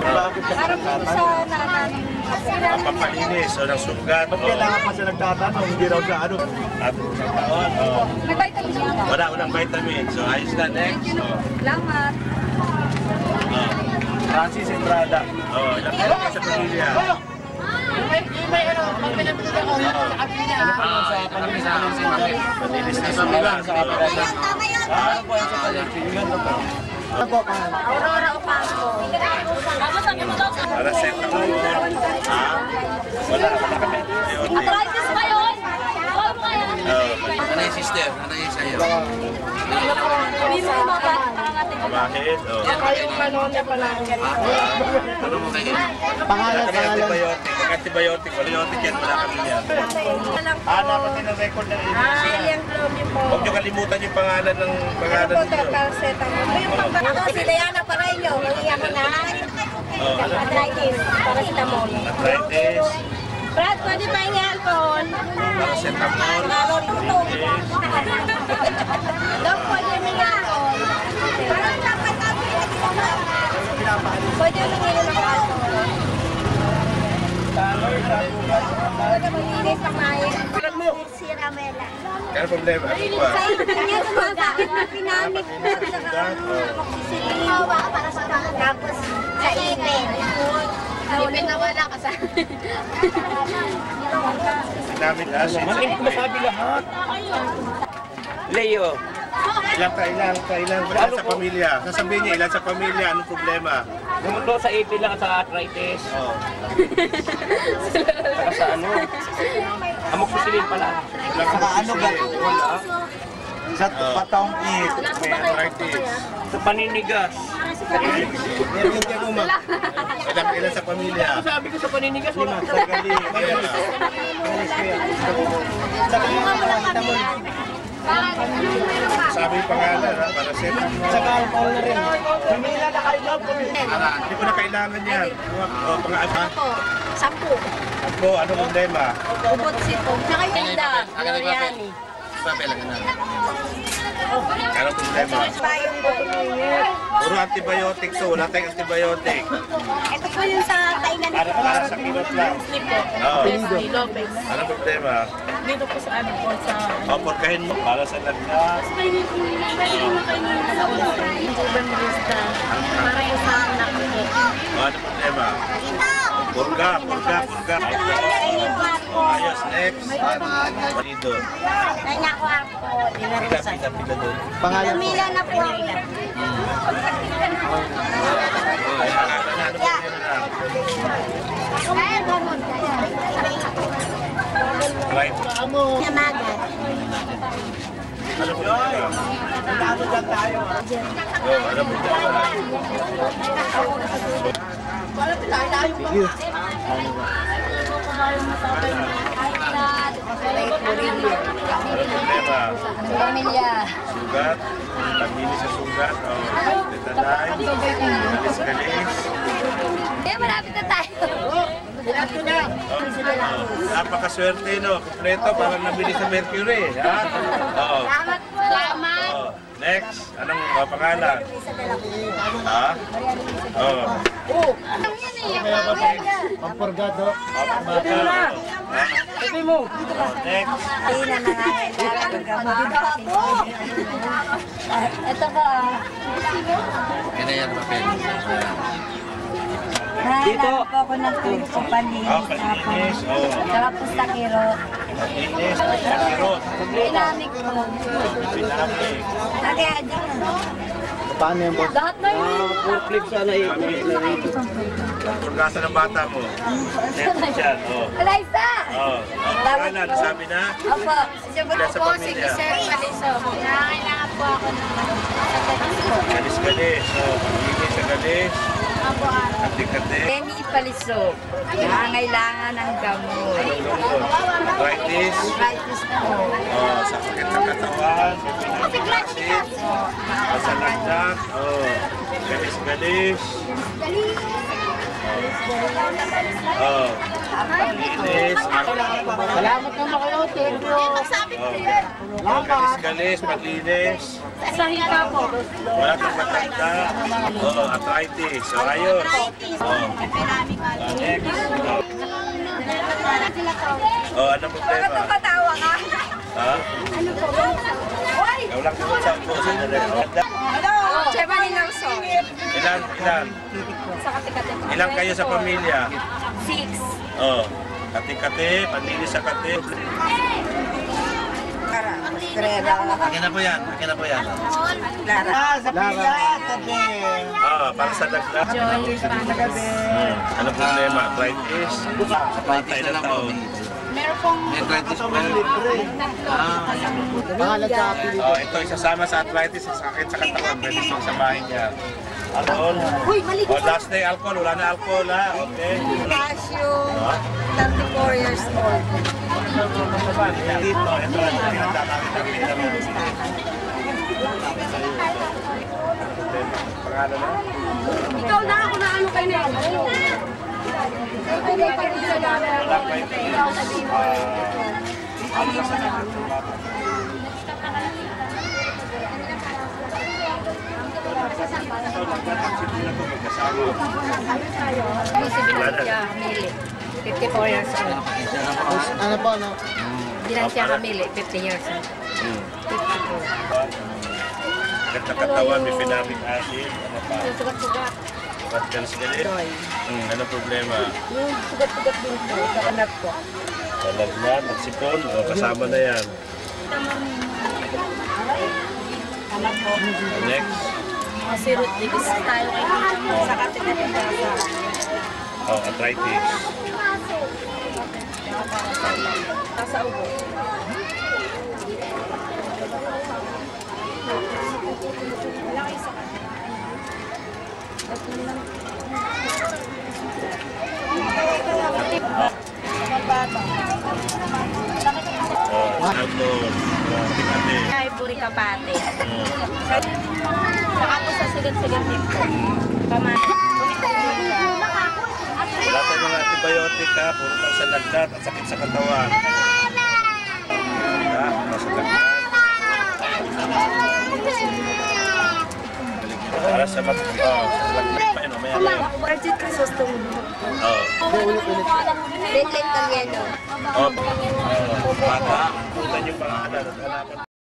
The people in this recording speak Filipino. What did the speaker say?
Harap po sa nanan. Pampalinis o ng sugat. Ba't kailangan pa siya nagtatanong? Hindi raw siya ano? At isang taon. May vitamin siya. Walang vitamin. So ayos na next. Salamat. Francis Entrada. Ilang taon ka sa pamilya? May ano, pag pinapilitan ko sa kapilya. Ano pa naman sa panilis-panilis? Panilis na Sa sugat. sa kapila. Ano po yan sa panilis? Ano po? Aurora Ocampo. Para set na mo. Wala kami. Arthritis ba yun? Huwag mo kaya. Ano yung sister? Ano yung sa'yo? Minsan mo ba? Parang natin. Bakit? Kayong panone pala. Ano mo kayo? Pangalan, Antibiotic yan. Wala kami yan. Dapat din ang record ng Yung Chromie po. Huwag niyo kalimutan yung pangalan ng Ako, Calcetamol. Ako si Diana Parayo. Iiyak ko na. Arthritis. Paracetamol. arthritis, Brad, pwede pa yung alcohol? paracetamol, Dok, pwede yung alcohol? Pwede yung inom ng alcohol? Pwede mag-inis ng mayin? Si Ramela. Kaya problema, ano pa? Sa inyo, bakit na pinamit po sa amoxicillin? Para sa tapos sa ipin. Ipin na wala ka sa... Sinamit acid. Malaking ko masabi lahat. Leo. Ilan sa pamilya? Sasabihin niya, ilan sa pamilya, anong problema? Bumuto sa ipin lang at sa arthritis. Saka sa ano? Amoxicillin pala. Saka ano ba? Sa patong it. May arthritis. Sa paninigas. Ilan sa pamilya? Sabi ko sa paninigas, wala. Sagali. Sabi yung pangalan, ha? Paracetamol. Saka alcohol na rin. Pamilya na kayo po. Hindi ko na kailangan yan. Pangalan. Sampu. Ako, anong problema? Ubot sipong. Tsaka yung Linda. Loriani. Anong problema? Payong buto. Puro antibiotic to, wala tayong antibiotic. Ito po yung sa kainan Para sa kinot lang. Oo. Lopez. Anong problema? Dito po sa ano po sa... O, porkahin mo para sa lagnat. Evangelista. Para po sa anak ko. Anong problema? Purga. Ayos, next. Dito. Kanya ko ako. Pila doon. Pangalan po. Camila na po. Right. Yamagat. Ano po yun? Ano po problema? Pamilya. Sugat, paglinis sa sugat, tetanay, kalis-kalis. Eh, malapit na tayo. Napakaswerte, no? Kompleto, parang nabili sa Mercury, ha? Oo. Salamat po. Salamat. Oo. Next, anong pangalan? Ha? Oo. Pampurgado. Sabi mo. Next. Ina na nga. Ito ba? Kaya yan, papel. Nahalaman po ako ng tulog sa panin. Palinis. Oo. Saka po sa kirot. Palinis. Sakirot. Pinamik po. Pinamik. Kaya dyan. Paano yan po? Lahat na yun. Full clip sana eh. Pagkasa ng bata mo. Next yan. Oo. Alaysa! Oo. Pangalan, nasabi na? Opo. Ilan sa pamilya? Paliso. Kailangan po ako ng Kalis-kalis. Oo. Palinis sa kalis. Kati-kati. Penny Paliso. Kailangan ng gamot. Arthritis. Arthritis po. Oh, sa sakit ng katawan. Pinapakit. Sa lagnat. Oh. Galis-galis. Oh. Linis. Salamat naman kayo, thank you. Kalis-kalis, maglinis. Sa hika po. Wala kang matanda. Oo, arthritis. So, ayos. Oh. Next. Oh, ano problema? Patawa ka. Ha? Ano po? Ikaw lang po sa po. Hello! Cheba ni Nelson. Ilan? Sa kati-kati po. Ilan kayo sa pamilya? 6. Oh. Kati-kati, panlinis sa kati. Akin na po yan. Akin na po yan. Ah, sa pila, tabi. Ah, para sa dagdag. Ano problema? Arthritis? Arthritis na lang po. Meron pong May arthritis po. Pangalan sa pili. Oh, ito isasama sa arthritis, sa sakit sa katawan. Pwede sa samahin niya. Alcohol. Uy, mali Oh, last day alcohol. Wala na alcohol ha. Okay. Casio, 34 years old. Dito, ito ang pinagda namin ng pera mo. Pangalan na? Ikaw na ako na ano kayo na yun. Wala pa yung ano ka sa Dinansya Hamili, 54 years old. Ano po, no? Dinansya Hamili, 50 years old. 54. Ganda katawan, may phenamic acid. Ano pa? Yung sugat-sugat. Ba't ka galit? Joy. Ano problema? Yung sugat-sugat din po sa anak ko. Talagnat, nagsipon. O, kasama na yan. Anak ko. Next. Kasi Rodriguez tayo kay sa kati-kati sa Oh, arthritis. sa ubo. Oh, alcohol. Ate. Ay, puri kapate. Saka po sa sigat-sigat din po. Pamana. Wala tayong mga antibiotic ha. Puro lang sa lagnat at sakit sa katawan. Ha? Sa lagnat. Para sa mat... Oh, sa lagnat pa yun. May alam. Budget Crisostomo. Oh. Late-late kang yelo. Oh. Bata. Putan yung pangalan at hanapan.